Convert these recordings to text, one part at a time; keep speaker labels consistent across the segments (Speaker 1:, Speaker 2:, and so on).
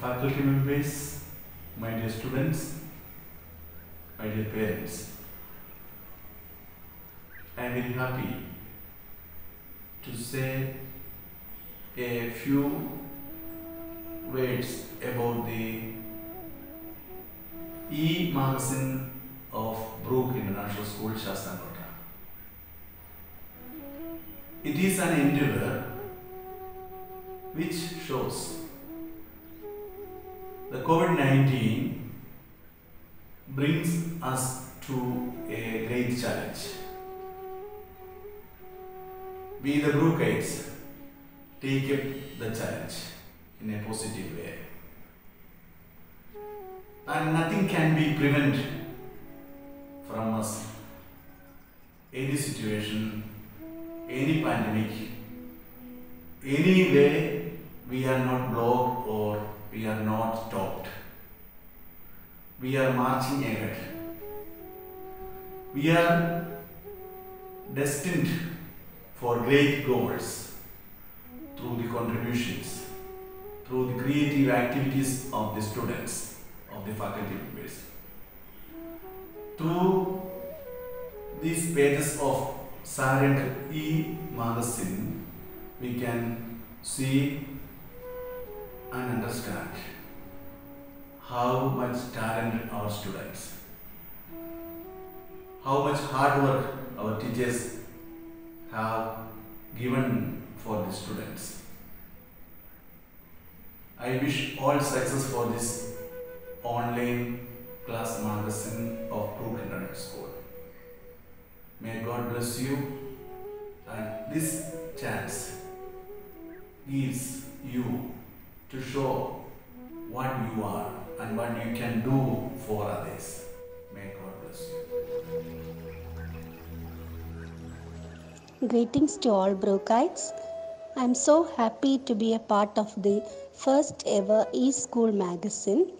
Speaker 1: faculty members, my dear students, my dear parents. I am very happy to say a few words about the e-magazine of Brook International School, Shastanakota. It is an endeavor which shows the COVID-19 brings us to a great challenge. We the Brookites take up the challenge in a positive way. And nothing can be prevented from us. Any situation, any pandemic, any way we are not blocked or we are not stopped. We are marching ahead. We are destined for great goals through the contributions, through the creative activities of the students, of the faculty members. Through these pages of Sarang e-magazine, we can see and understand how much talent our students, how much hard work our teachers have given for the students. I wish all success for this online class magazine of Brook International School. May God bless you, and this chance gives you to show what you are and what you can do for others. May God bless you.
Speaker 2: Greetings to all Brookites. I am so happy to be a part of the first ever e-school magazine,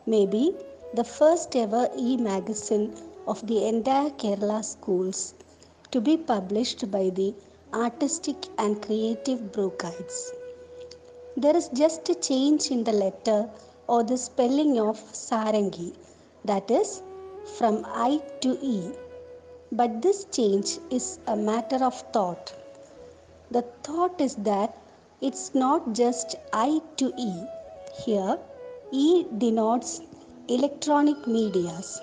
Speaker 2: maybe the first ever e-magazine of the entire Kerala schools, to be published by the artistic and creative Brookites. There is just a change in the letter or the spelling of Sarangi, that is from I to E. But this change is a matter of thought. The thought is that it's not just I to E. Here, E denotes electronic medias.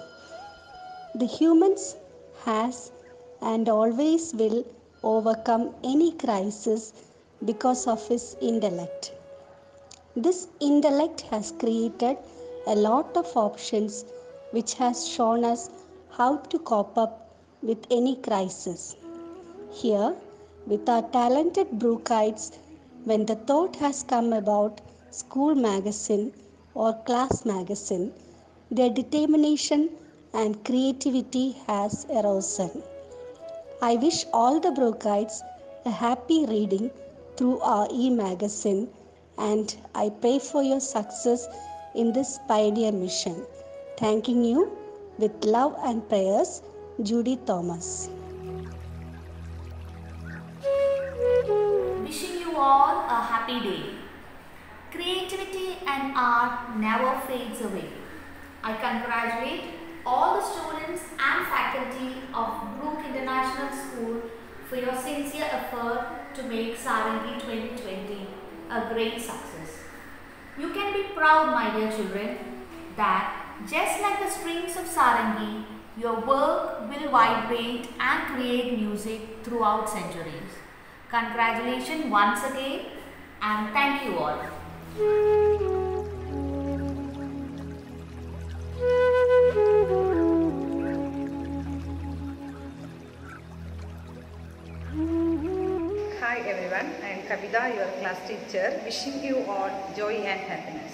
Speaker 2: The humans has and always will overcome any crisis because of his intellect. This intellect has created a lot of options which has shown us how to cope up with any crisis. Here, with our talented Brookites, when the thought has come about school magazine or class magazine, their determination and creativity has arisen. I wish all the Brookites a happy reading through our e-magazine, and I pray for your success in this pioneer mission. Thanking you with love and prayers, Judy Thomas.
Speaker 3: Wishing you all a happy day. Creativity and art never fades away. I congratulate all the students and faculty of Brook International School for your sincere effort to make Sarangi 2020 a great success. You can be proud, my dear children, that just like the strings of Sarangi, your work will vibrate and create music throughout centuries. Congratulations once again, and thank you all.
Speaker 4: Hi everyone, I am Kavita, your class teacher, wishing you all joy and happiness.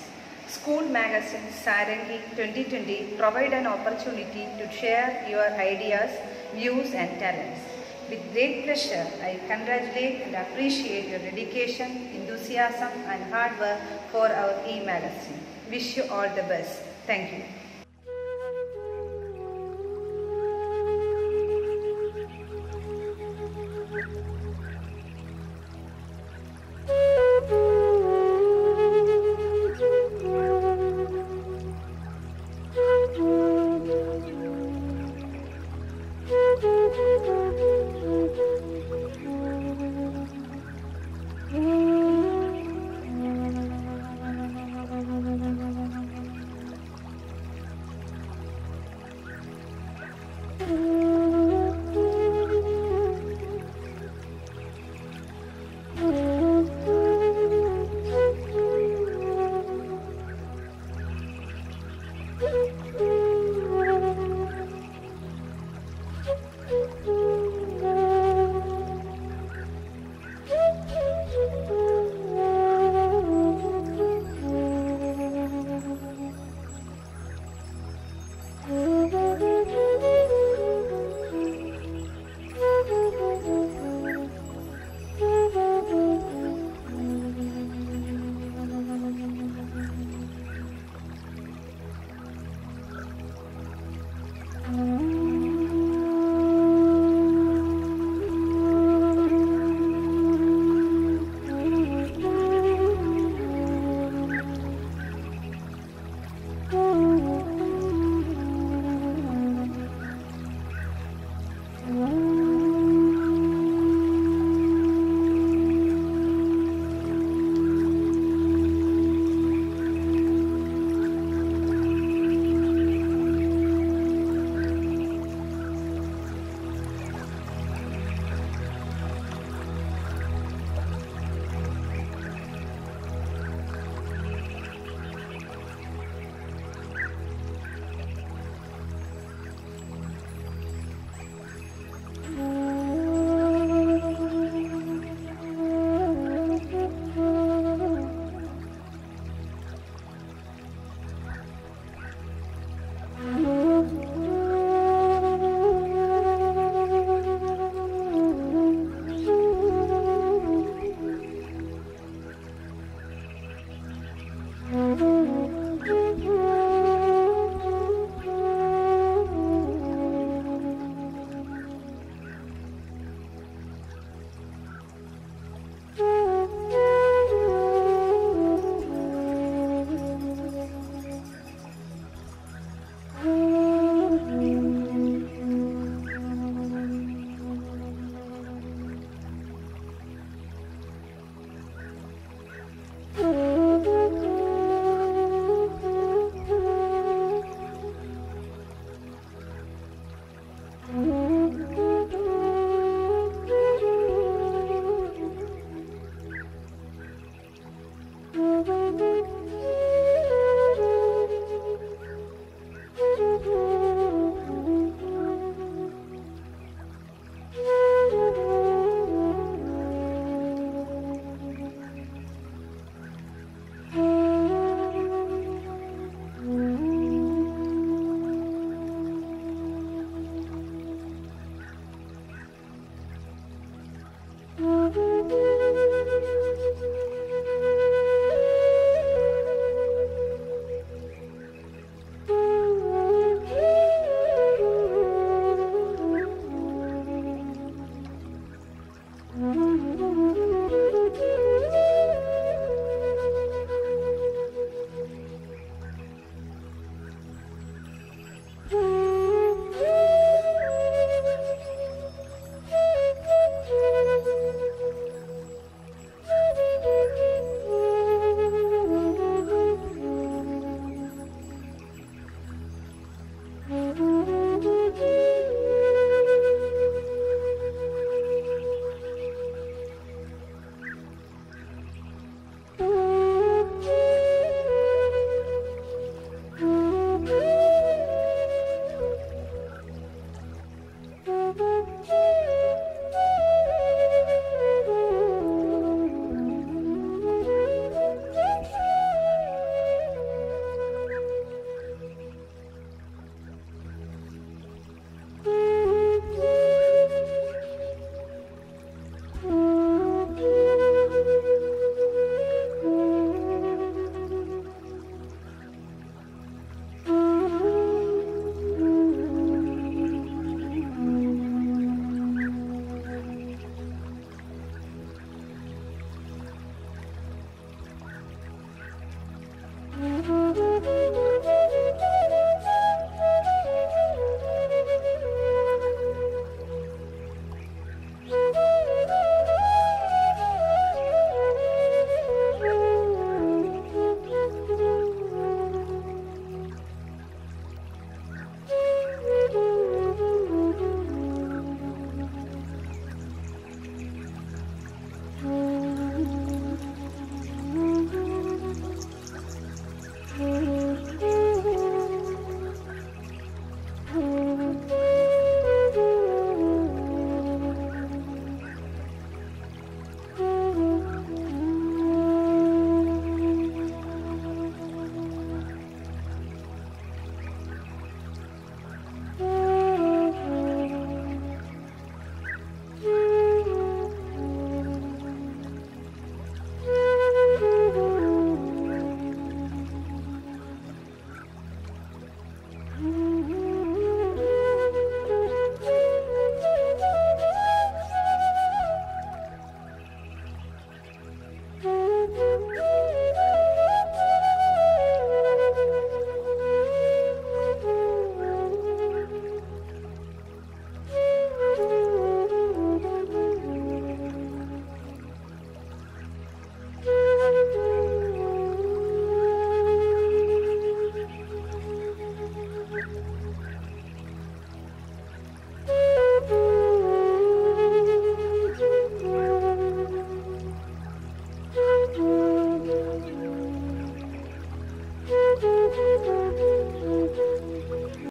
Speaker 4: School magazine Sarangi 2020 provide an opportunity to share your ideas, views and talents. With great pleasure, I congratulate and appreciate your dedication, enthusiasm and hard work for our e-magazine. Wish you all the best. Thank you.
Speaker 2: Thank you.